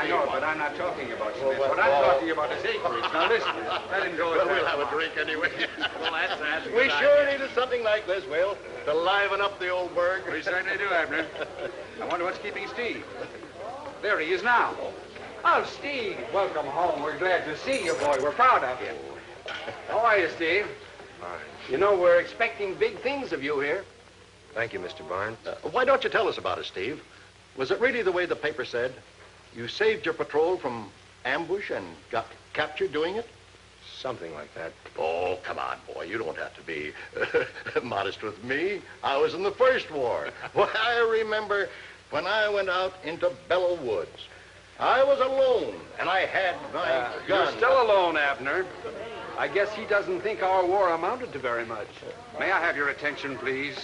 I know, but I'm not talking about Smith. What I'm talking about is acreage. Now listen, let him go. Well, we'll have a drink anyway. Well, that's We sure needed something like this, Will, to liven up the old burg. We certainly do, Abner. I wonder what's keeping Steve. There he is now. Oh, Steve, welcome home. We're glad to see you, boy. We're proud of you. How are you, Steve? Fine. You know, we're expecting big things of you here. Thank you, Mr. Barnes. Why don't you tell us about it, Steve? Was it really the way the paper said? You saved your patrol from ambush and got captured doing it? Something like that. Oh, come on, boy. You don't have to be modest with me. I was in the first war. Well, I remember when I went out into Bellow Woods. I was alone, and I had my gun. You're still alone, Abner. I guess he doesn't think our war amounted to very much. May I have your attention, please?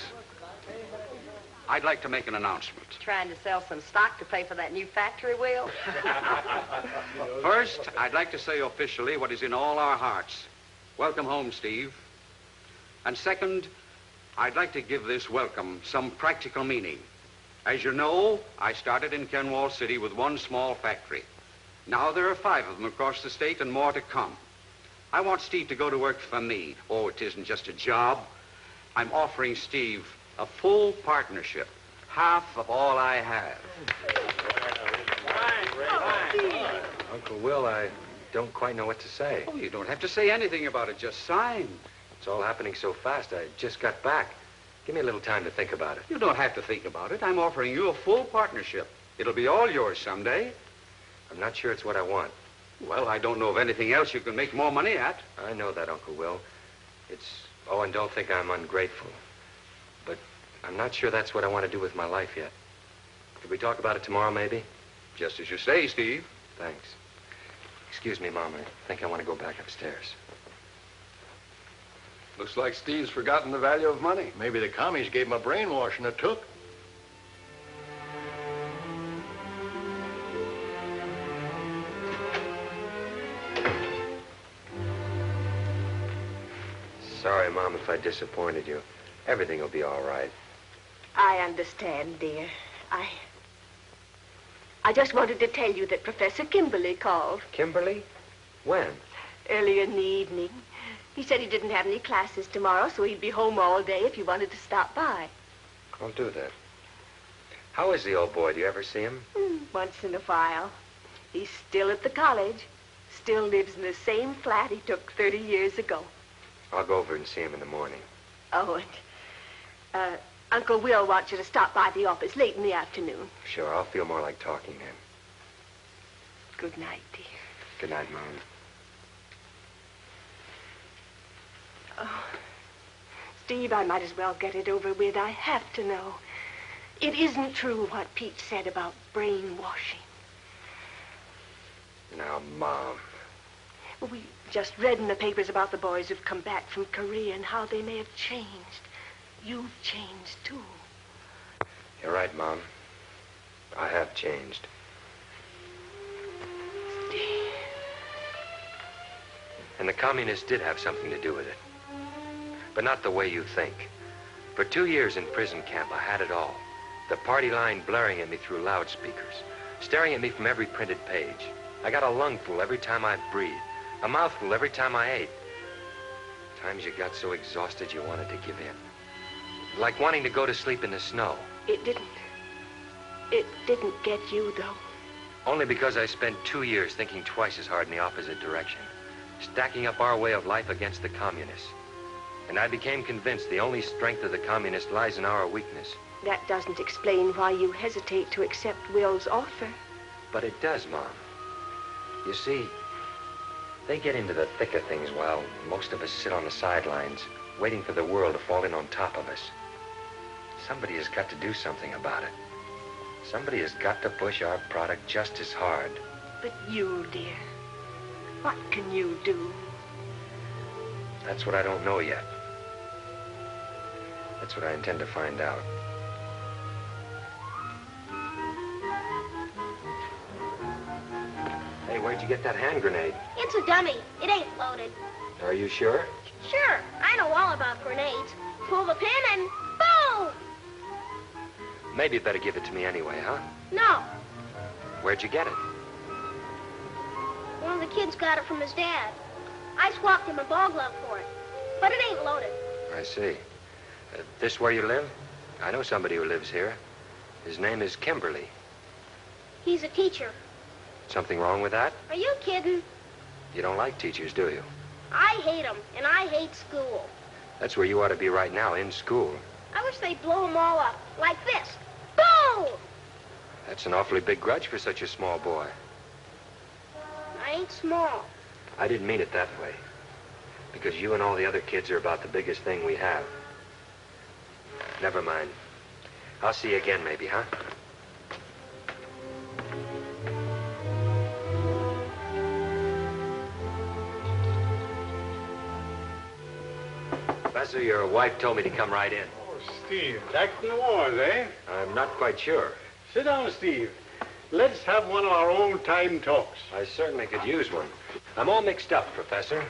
I'd like to make an announcement. Trying to sell some stock to pay for that new factory, Will? First, I'd like to say officially what is in all our hearts. Welcome home, Steve. And second, I'd like to give this welcome some practical meaning. As you know, I started in Kenwall City with one small factory. Now there are 5 of them across the state and more to come. I want Steve to go to work for me. Oh, it isn't just a job. I'm offering Steve a full partnership, half of all I have. Uncle Will, I don't quite know what to say. Oh, you don't have to say anything about it. Just sign. It's all happening so fast. I just got back. Give me a little time to think about it. You don't have to think about it. I'm offering you a full partnership. It'll be all yours someday. I'm not sure it's what I want. Well, I don't know of anything else you can make more money at. I know that, Uncle Will. Oh, and don't think I'm ungrateful. But I'm not sure that's what I want to do with my life yet. Could we talk about it tomorrow, maybe? Just as you say, Steve. Thanks. Excuse me, Mom. I think I want to go back upstairs. Looks like Steve's forgotten the value of money. Maybe the commies gave him a brainwashing it took. Sorry, Mom, if I disappointed you. Everything will be all right. I understand, dear. I just wanted to tell you that Professor Kimberly called. Kimberly? When? Earlier in the evening. He said he didn't have any classes tomorrow, so he'd be home all day if you wanted to stop by. I'll do that. How is the old boy? Do you ever see him? Once in a while. He's still at the college. Still lives in the same flat he took 30 years ago. I'll go over and see him in the morning. Oh, and Uncle Will wants you to stop by the office late in the afternoon. Sure, I'll feel more like talking then. Good night, dear. Good night, Mom. Oh, Steve, I might as well get it over with. I have to know. It isn't true what Pete said about brainwashing. Now, Mom. We just read in the papers about the boys who've come back from Korea and how they may have changed. You've changed, too. You're right, Mom. I have changed. Steve. And the communists did have something to do with it. But not the way you think. For 2 years in prison camp, I had it all. The party line blaring at me through loudspeakers, staring at me from every printed page. I got a lungful every time I breathed, a mouthful every time I ate. Times you got so exhausted you wanted to give in. Like wanting to go to sleep in the snow. It didn't get you, though. Only because I spent 2 years thinking twice as hard in the opposite direction, stacking up our way of life against the communists. And I became convinced the only strength of the communists lies in our weakness. That doesn't explain why you hesitate to accept Will's offer. But it does, Mom. You see, they get into the thick of things while most of us sit on the sidelines, waiting for the world to fall in on top of us. Somebody has got to do something about it. Somebody has got to push our product just as hard. But you, dear, what can you do? That's what I don't know yet. That's what I intend to find out. Hey, where'd you get that hand grenade? It's a dummy. It ain't loaded. Are you sure? Sure, I know all about grenades. Pull the pin and boom! Maybe you better give it to me anyway, huh? No, Where'd you get it? One of the kids got it from his dad. I swapped him a ball glove for it, but it ain't loaded. I see. This where you live? I know somebody who lives here. His name is Kimberly. He's a teacher. Something wrong with that? Are you kidding? You don't like teachers, do you? I hate them, and I hate school. That's where you ought to be right now, in school. I wish they'd blow them all up, like this. Boom! That's an awfully big grudge for such a small boy. I ain't small. I didn't mean it that way. Because you and all the other kids are about the biggest thing we have. Never mind. I'll see you again, maybe, huh? Professor, your wife told me to come right in. Oh, Steve, back from the wars, eh? I'm not quite sure. Sit down, Steve. Let's have one of our old-time talks. I certainly could use one. I'm all mixed up, Professor.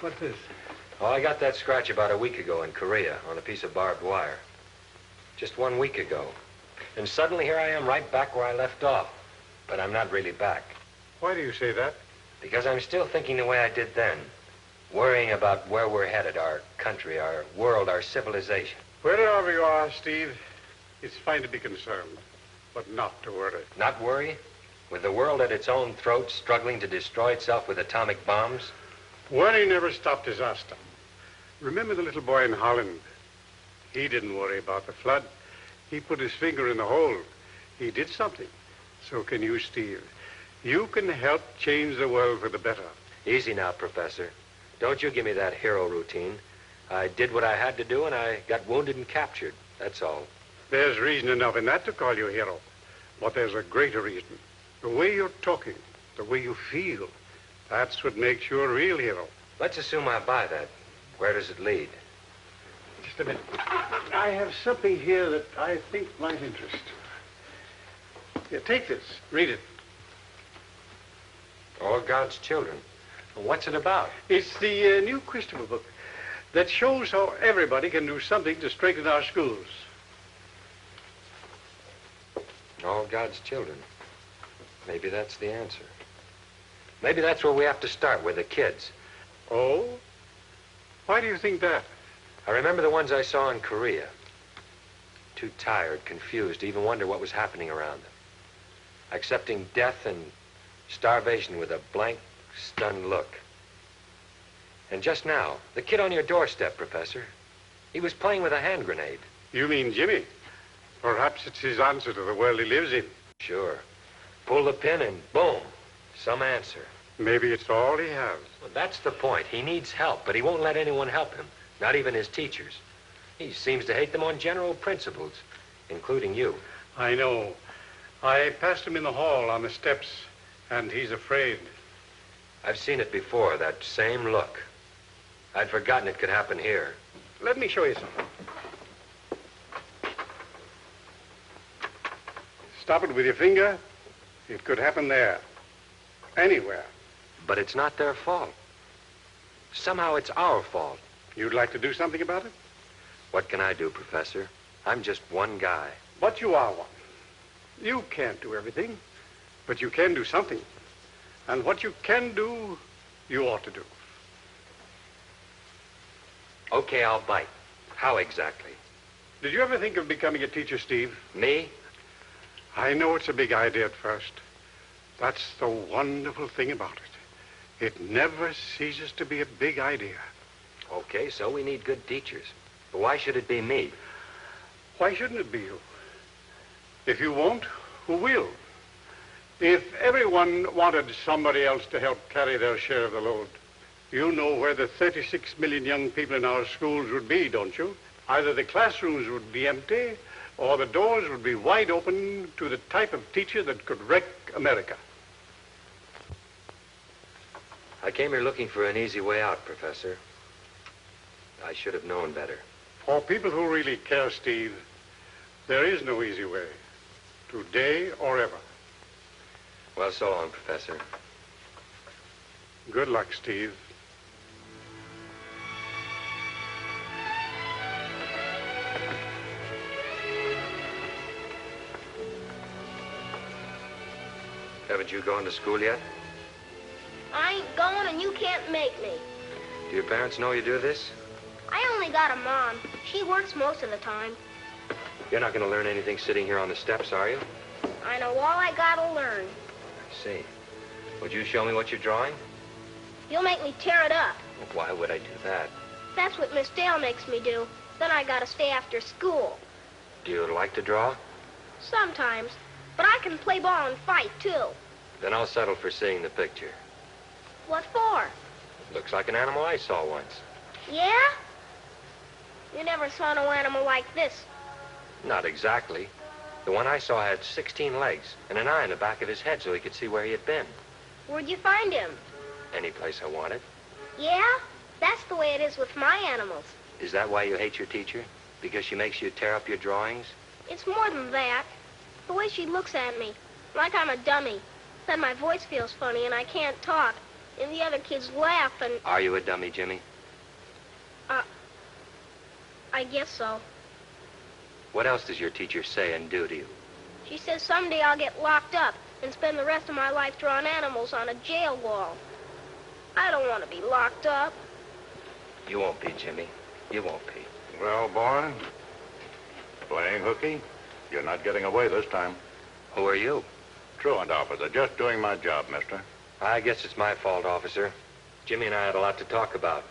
What's this? Oh, I got that scratch about a week ago in Korea on a piece of barbed wire. Just 1 week ago. And suddenly here I am right back where I left off. But I'm not really back. Why do you say that? Because I'm still thinking the way I did then. Worrying about where we're headed, our country, our world, our civilization. Wherever you are, Steve, it's fine to be concerned, but not to worry. Not worry? With the world at its own throat, struggling to destroy itself with atomic bombs? Worry never stopped disaster. Remember the little boy in Holland? He didn't worry about the flood. He put his finger in the hole. He did something. So can you, Steve. You can help change the world for the better. Easy now, Professor. Don't you give me that hero routine. I did what I had to do, and I got wounded and captured. That's all. There's reason enough in that to call you a hero. But there's a greater reason. The way you're talking, the way you feel, that's what makes you a real hero. Let's assume I buy that. Where does it lead? Just a minute. I have something here that I think might interest. Here, take this. Read it. All God's Children. What's it about? It's the new Christopher book that shows how everybody can do something to strengthen our schools. All God's children. Maybe that's the answer. Maybe that's where we have to start, with the kids. Oh? Why do you think that? I remember the ones I saw in Korea. Too tired, confused to even wonder what was happening around them. Accepting death and starvation with a blank, stunned look. And just now, the kid on your doorstep, Professor, he was playing with a hand grenade. You mean Jimmy? Perhaps it's his answer to the world he lives in. Sure. Pull the pin and boom, some answer. Maybe it's all he has. Well, that's the point. He needs help, but he won't let anyone help him, not even his teachers. He seems to hate them on general principles, including you. I know. I passed him in the hall on the steps, and he's afraid. I've seen it before, that same look. I'd forgotten it could happen here. Let me show you something. Stop it with your finger. It could happen there. Anywhere. But it's not their fault. Somehow it's our fault. You'd like to do something about it? What can I do, Professor? I'm just one guy. But you are one. You can't do everything, but you can do something. And what you can do, you ought to do. Okay, I'll bite. How exactly? Did you ever think of becoming a teacher, Steve? Me? I know it's a big idea at first. That's the wonderful thing about it. It never ceases to be a big idea. Okay, so we need good teachers. But why should it be me? Why shouldn't it be you? If you won't, who will? If everyone wanted somebody else to help carry their share of the load, you know where the 36 million young people in our schools would be, don't you? Either the classrooms would be empty, or the doors would be wide open to the type of teacher that could wreck America. I came here looking for an easy way out, Professor. I should have known better. For people who really care, Steve, there is no easy way, today or ever. Well, so long, Professor. Good luck, Steve. Haven't you gone to school yet? I going, and you can't make me. Do your parents know you do this? I only got a mom. She works most of the time. You're not going to learn anything sitting here on the steps, are you? I know all I gotta learn. I see. Would you show me what you're drawing? You'll make me tear it up. Well, why would I do that? That's what Miss Dale makes me do. Then I gotta stay after school. Do you like to draw? Sometimes. But I can play ball and fight, too. Then I'll settle for seeing the picture. What for? Looks like an animal I saw once. Yeah? You never saw no animal like this. Not exactly. The one I saw had 16 legs and an eye in the back of his head so he could see where he had been. Where'd you find him? Any place I wanted. Yeah? That's the way it is with my animals. Is that why you hate your teacher? Because she makes you tear up your drawings? It's more than that. The way she looks at me, like I'm a dummy. Then my voice feels funny and I can't talk. And the other kids laugh and... Are you a dummy, Jimmy? I guess so. What else does your teacher say and do to you? She says someday I'll get locked up and spend the rest of my life drawing animals on a jail wall. I don't want to be locked up. You won't be, Jimmy. You won't be. Well, boy, playing hooky? You're not getting away this time. Who are you? Truant, officer. Just doing my job, mister. I guess it's my fault, officer. Jimmy and I had a lot to talk about.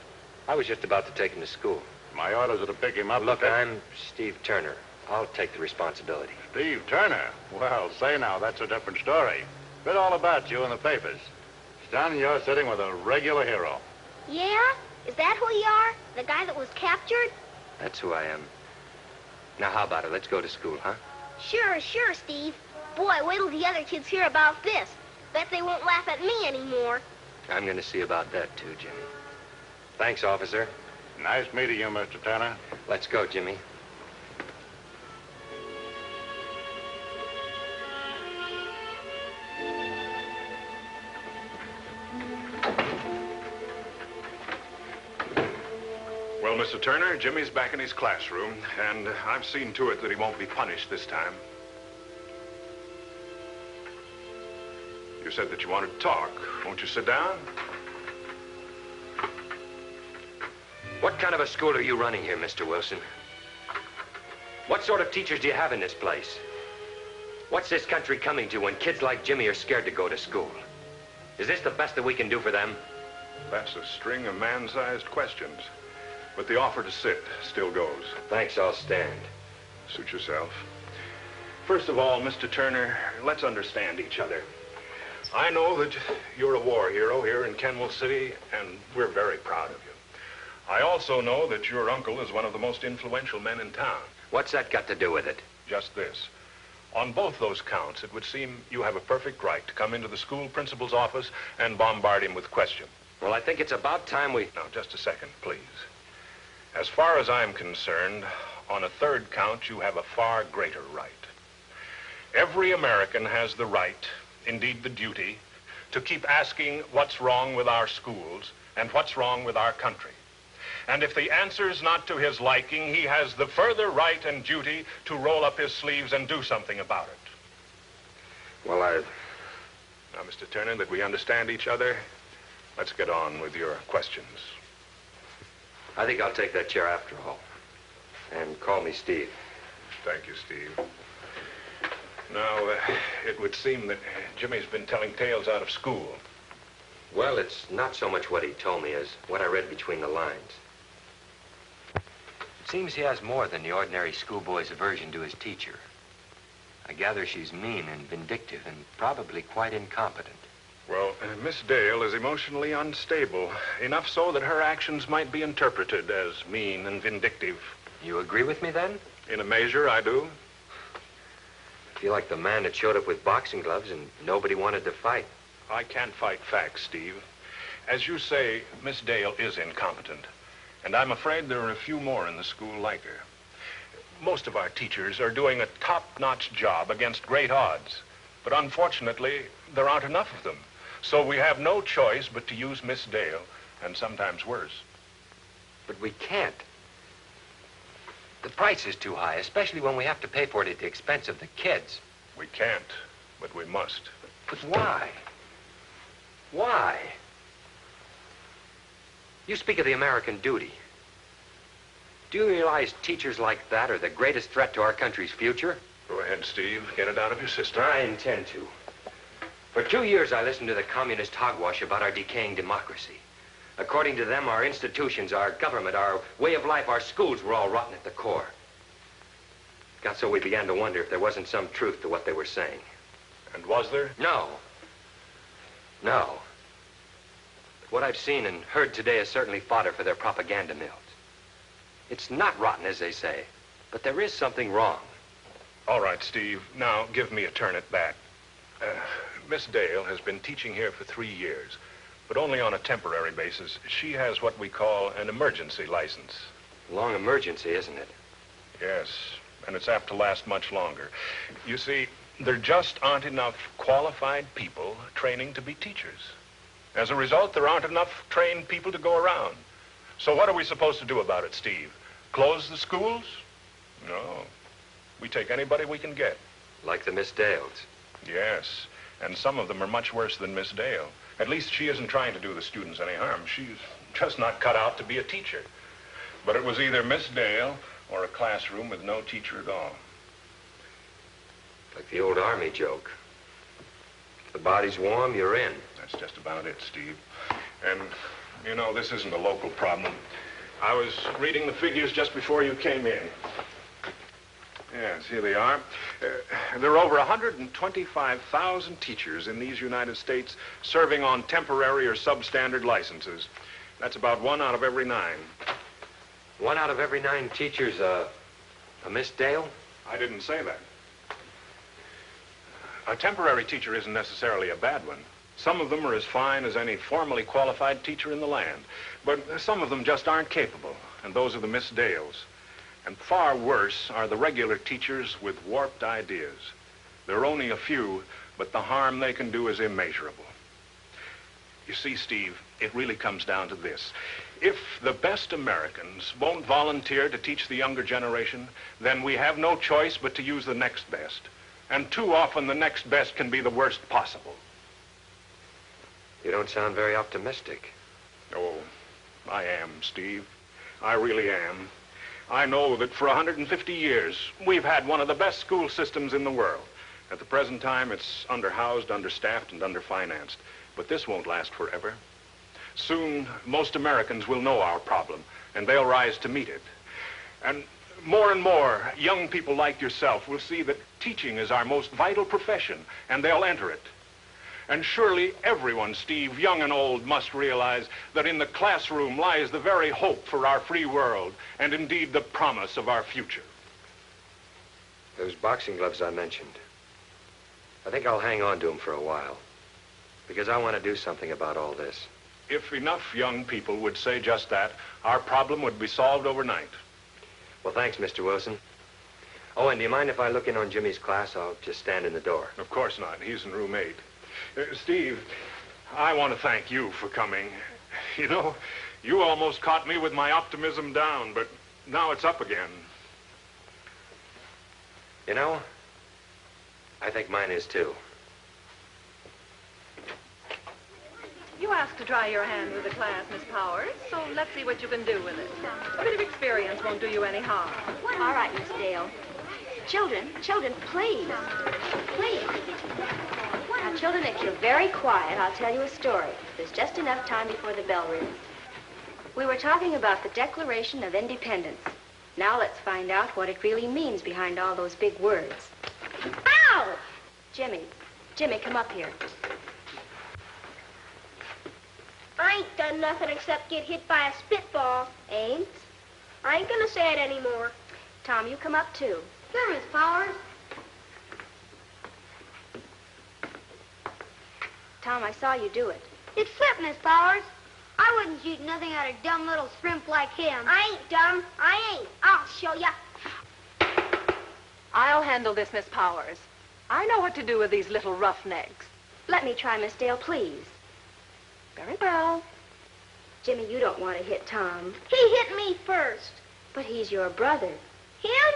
I was just about to take him to school. My orders are to pick him up. Look, I'm Steve Turner. I'll take the responsibility. Steve Turner? Well, say now, that's a different story. Read all about you in the papers. Son, you're sitting with a regular hero. Yeah? Is that who you are? The guy that was captured? That's who I am. Now, how about it? Let's go to school, huh? Sure, Steve. Boy, wait till the other kids hear about this. Bet they won't laugh at me anymore. I'm going to see about that, too, Jimmy. Thanks, officer. Nice meeting you, Mr. Turner. Let's go, Jimmy. Well, Mr. Turner, Jimmy's back in his classroom, and I've seen to it that he won't be punished this time. You said that you wanted to talk. Won't you sit down? What kind of a school are you running here, Mr. Wilson? What sort of teachers do you have in this place? What's this country coming to when kids like Jimmy are scared to go to school? Is this the best that we can do for them? That's a string of man-sized questions. But the offer to sit still goes. Thanks, I'll stand. Suit yourself. First of all, Mr. Turner, let's understand each other. I know that you're a war hero here in Kenwell City, and we're very proud of you. I also know that your uncle is one of the most influential men in town. What's that got to do with it? Just this. On both those counts, it would seem you have a perfect right to come into the school principal's office and bombard him with questions. Well, I think it's about time we... Now, just a second, please. As far as I'm concerned, on a third count, you have a far greater right. Every American has the right, indeed the duty, to keep asking what's wrong with our schools and what's wrong with our country. And if the answer's not to his liking, he has the further right and duty to roll up his sleeves and do something about it. Well, Now, Mr. Turner, that we understand each other, let's get on with your questions. I think I'll take that chair after all. And call me Steve. Thank you, Steve. Now, it would seem that Jimmy's been telling tales out of school. Well, it's not so much what he told me as what I read between the lines. It seems he has more than the ordinary schoolboy's aversion to his teacher. I gather she's mean and vindictive and probably quite incompetent. Well, Miss Dale is emotionally unstable, enough so that her actions might be interpreted as mean and vindictive. You agree with me, then? In a measure, I do. I feel like the man that showed up with boxing gloves and nobody wanted to fight. I can't fight facts, Steve. As you say, Miss Dale is incompetent, and I'm afraid there are a few more in the school like her. Most of our teachers are doing a top-notch job against great odds, but unfortunately, there aren't enough of them. So we have no choice but to use Miss Dale, and sometimes worse. But we can't. The price is too high, especially when we have to pay for it at the expense of the kids. We can't, but we must. But why? Why? You speak of the American duty. Do you realize teachers like that are the greatest threat to our country's future? Go ahead, Steve. Get it out of your system. I intend to. For 2 years, I listened to the communist hogwash about our decaying democracy. According to them, our institutions, our government, our way of life, our schools were all rotten at the core. It got so we began to wonder if there wasn't some truth to what they were saying. And was there? No. No. But what I've seen and heard today is certainly fodder for their propaganda mills. It's not rotten, as they say, but there is something wrong. All right, Steve. Now, give me a turn at bat. Miss Dale has been teaching here for 3 years, but only on a temporary basis. She has what we call an emergency license. Long emergency, isn't it? Yes, and it's apt to last much longer. You see, there just aren't enough qualified people training to be teachers. As a result, there aren't enough trained people to go around. So what are we supposed to do about it, Steve? Close the schools? No. We take anybody we can get. Like the Miss Dales. Yes, and some of them are much worse than Miss Dale. At least she isn't trying to do the students any harm. She's just not cut out to be a teacher. But it was either Miss Dale or a classroom with no teacher at all. Like the old Army joke. If the body's warm, you're in. That's just about it, Steve. And, you know, this isn't a local problem. I was reading the figures just before you came in. Yes, here they are. There are over 125,000 teachers in these United States serving on temporary or substandard licenses. That's about 1 out of every 9. 1 out of every 9 teachers, a Miss Dale? I didn't say that. A temporary teacher isn't necessarily a bad one. Some of them are as fine as any formally qualified teacher in the land. But some of them just aren't capable, and those are the Miss Dales. And far worse are the regular teachers with warped ideas. There are only a few, but the harm they can do is immeasurable. You see, Steve, it really comes down to this. If the best Americans won't volunteer to teach the younger generation, then we have no choice but to use the next best. And too often the next best can be the worst possible. You don't sound very optimistic. Oh, I am, Steve. I really am. I know that for 150 years, we've had one of the best school systems in the world. At the present time, it's underhoused, understaffed, and underfinanced. But this won't last forever. Soon, most Americans will know our problem, and they'll rise to meet it. And more young people like yourself will see that teaching is our most vital profession, and they'll enter it. And surely everyone, Steve, young and old, must realize that in the classroom lies the very hope for our free world, and indeed the promise of our future. Those boxing gloves I mentioned. I think I'll hang on to them for a while, because I want to do something about all this. If enough young people would say just that, our problem would be solved overnight. Well, thanks, Mr. Wilson. Oh, and do you mind if I look in on Jimmy's class? I'll just stand in the door. Of course not. He's in room 8. Steve, I want to thank you for coming. You know, you almost caught me with my optimism down, but now it's up again. You know, I think mine is too. You asked to try your hand with the class, Miss Powers, so let's see what you can do with it. A bit of experience won't do you any harm. All right, Miss Dale. Children, please. Please. Now, children, if you're very quiet, I'll tell you a story. There's just enough time before the bell rings. We were talking about the Declaration of Independence. Now let's find out what it really means behind all those big words. Ow! Jimmy, come up here. I ain't done nothing except get hit by a spitball. Ain't? I ain't gonna say it anymore. Tom, you come up too. Here, Miss Powers. Tom, I saw you do it. It slipped, Miss Powers. I wouldn't shoot nothing at a dumb little shrimp like him. I ain't dumb. I ain't. I'll show ya. I'll handle this, Miss Powers. I know what to do with these little roughnecks. Let me try, Miss Dale, please. Very well. Jimmy, you don't want to hit Tom. He hit me first. But he's your brother. Him?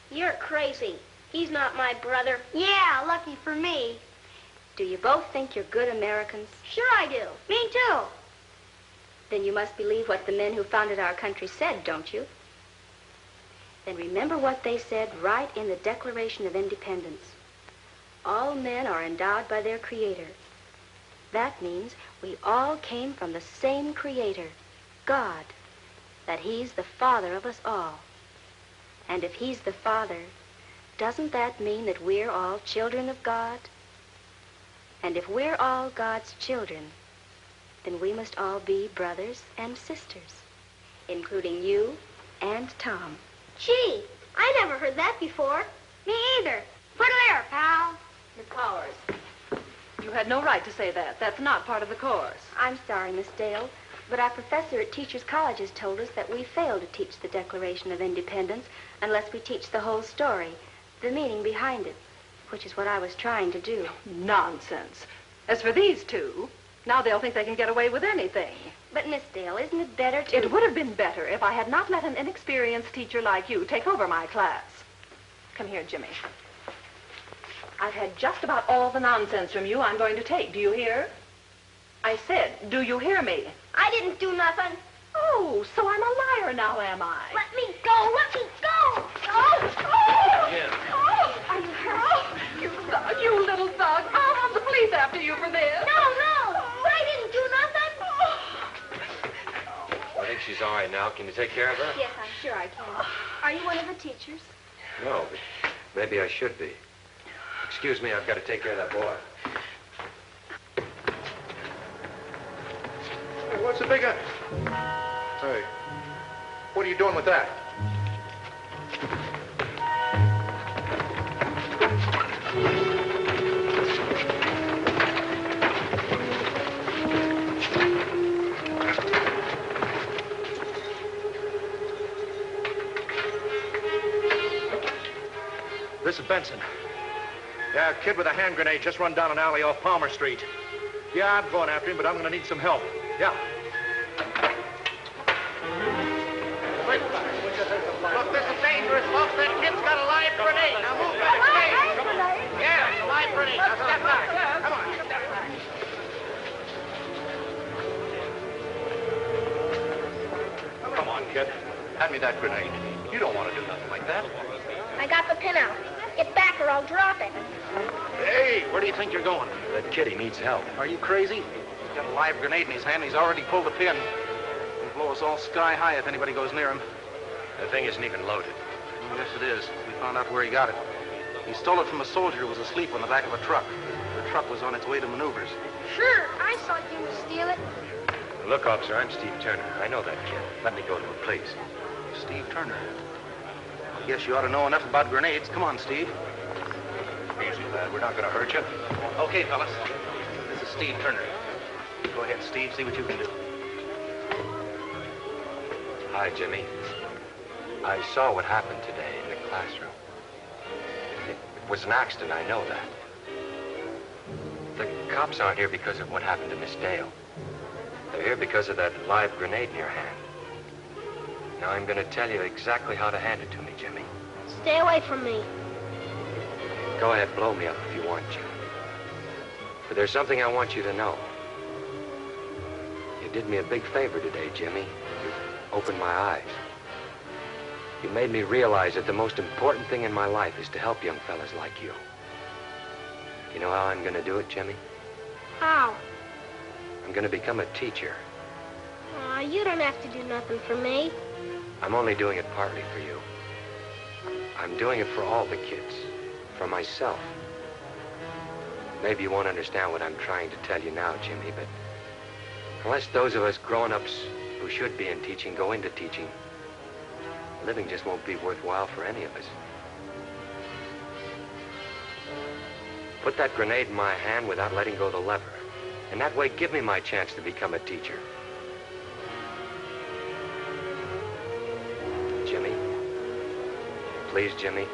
You're crazy. He's not my brother. Yeah, lucky for me. Do you both think you're good Americans? Sure I do. Me too. Then you must believe what the men who founded our country said, don't you? Then remember what they said right in the Declaration of Independence. All men are endowed by their Creator. That means we all came from the same Creator, God, that He's the Father of us all. And if He's the Father, doesn't that mean that we're all children of God? And if we're all God's children, then we must all be brothers and sisters, including you and Tom. Gee, I never heard that before. Me either. Put her there, pal. Miss Powers, you had no right to say that. That's not part of the course. I'm sorry, Miss Dale, but our professor at Teachers' College has told us that we fail to teach the Declaration of Independence unless we teach the whole story, the meaning behind it, which is what I was trying to do. Nonsense. As for these two, now they'll think they can get away with anything. But, Miss Dale, isn't it better to... It would have been better if I had not let an inexperienced teacher like you take over my class. Come here, Jimmy. I've had just about all the nonsense from you I'm going to take. Do you hear? I said, do you hear me? I didn't do nothing. Oh, so I'm a liar now, am I? Let me go. Let me go. Jim. You thug, you little thug. I'll have the police after you for this. No. I didn't do nothing. I think she's all right now. Can you take care of her? Yes, I'm sure I can. Are you one of the teachers? No, but maybe I should be. Excuse me, I've got to take care of that boy. Hey, what's the big... Hey, what are you doing with that? This is Benson. Yeah, a kid with a hand grenade just run down an alley off Palmer Street. Yeah, I'm going after him, but I'm going to need some help. Yeah. Wait. Look, this is dangerous, folks. That kid's got a live grenade. Now move back. Yeah, it's a live grenade. Now step back. Come on. Come on, kid. Hand me that grenade. You don't want to do nothing like that. I got the pin out. Get back or I'll drop it. Hey, where do you think you're going? That kid, he needs help. Are you crazy? He's got a live grenade in his hand. He's already pulled the pin. He'll blow us all sky high if anybody goes near him. The thing isn't even loaded. Yes, it is. We found out where he got it. He stole it from a soldier who was asleep on the back of a truck. The truck was on its way to maneuvers. Sure, I saw you steal it. Look, officer, I'm Steve Turner. I know that kid. Let me go to him, please. Steve Turner. I guess you ought to know enough about grenades. Come on, Steve. Easy, lad. We're not going to hurt you. Okay, fellas. This is Steve Turner. Go ahead, Steve. See what you can do. Hi, Jimmy. I saw what happened today in the classroom. It was an accident, I know that. The cops aren't here because of what happened to Miss Dale. They're here because of that live grenade in your hand. Now I'm going to tell you exactly how to hand it to me, Jimmy. Stay away from me. Go ahead, blow me up if you want to. But there's something I want you to know. You did me a big favor today, Jimmy. You opened my eyes. You made me realize that the most important thing in my life is to help young fellas like you. You know how I'm going to do it, Jimmy? How? I'm going to become a teacher. Aw, you don't have to do nothing for me. I'm only doing it partly for you. I'm doing it for all the kids. For myself. Maybe you won't understand what I'm trying to tell you now, Jimmy, but unless those of us grown-ups who should be in teaching go into teaching, living just won't be worthwhile for any of us. Put that grenade in my hand without letting go of the lever. And that way, give me my chance to become a teacher. Jimmy? Please, Jimmy?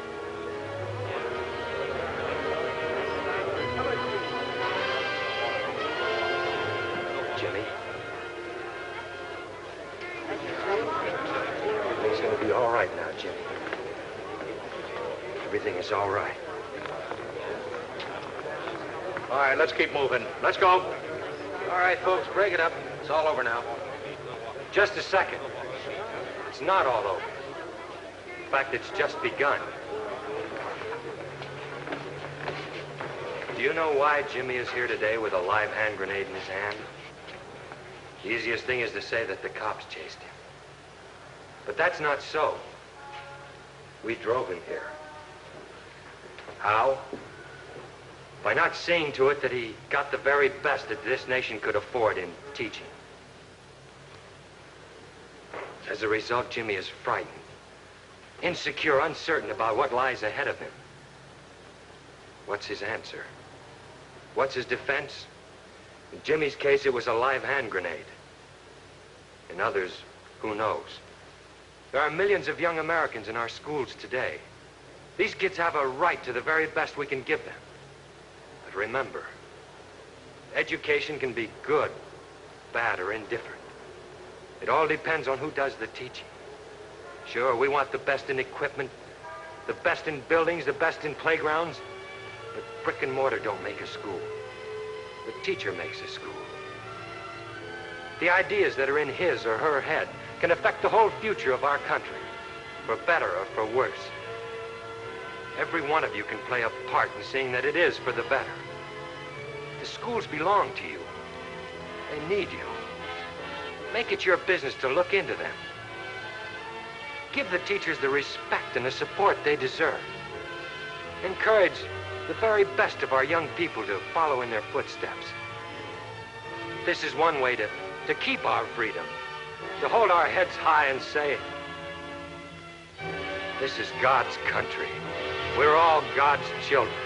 Jimmy? Everything's going to be all right now, Jimmy. Everything is all right. All right, let's keep moving. Let's go. All right, folks, break it up. It's all over now. Just a second. It's not all over. In fact, it's just begun. Do you know why Jimmy is here today with a live hand grenade in his hand? The easiest thing is to say that the cops chased him. But that's not so. We drove him here. How? By not seeing to it that he got the very best that this nation could afford in teaching. As a result, Jimmy is frightened, insecure, uncertain about what lies ahead of him. What's his answer? What's his defense? In Jimmy's case, it was a live hand grenade. In others, who knows? There are millions of young Americans in our schools today. These kids have a right to the very best we can give them. But remember, education can be good, bad, or indifferent. It all depends on who does the teaching. Sure, we want the best in equipment, the best in buildings, the best in playgrounds, but brick and mortar don't make a school. The teacher makes a school. The ideas that are in his or her head can affect the whole future of our country, for better or for worse. Every one of you can play a part in seeing that it is for the better. The schools belong to you. They need you. Make it your business to look into them. Give the teachers the respect and the support they deserve. Encourage the very best of our young people to follow in their footsteps. This is one way to keep our freedom, to hold our heads high and say, this is God's country. We're all God's children.